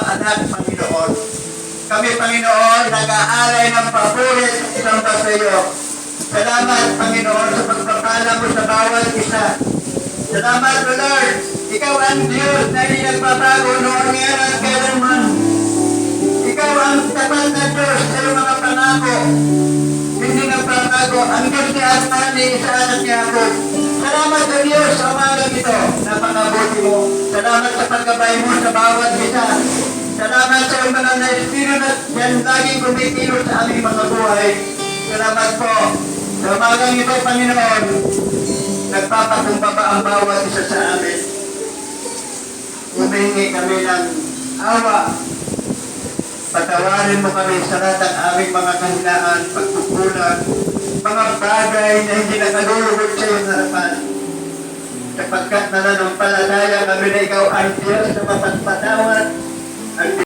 anak, Panginoon. Kami, Panginoon, nag-aalay ng paborit ng sa iyo. Salamat, Panginoon, sa pagpapala mo sa bawat isa. Salamat, O Lord. Ikaw ang Diyos na hindi nagbabago noon ngayon at kailanman. Ikaw ang tapat na Diyos sa iyong mga pangako. Hindi nagbabago. Ang Diyos ni Abraham ni Isaac at Jacob. Salamat sa Diyos sa umagang ito. Napakabuti mo. Salamat sa paggabay mo sa bawat isa. Salamat sa iyong mga na-espiritu na yan laging kumikilos sa aming mga buhay. Salamat po. Sa umagang ito, Panginoon, nagpapakumbaba ang bawat isa sa amin. Humingi kami ng awa. Patawarin mo kami sa lahat ng aming mga kahinaan, pagkukulang, mga bagay na hindi nakalulugod sa iyong harapan. Sapagkat nananampalataya kami na ikaw ang Diyos na mapagpatawad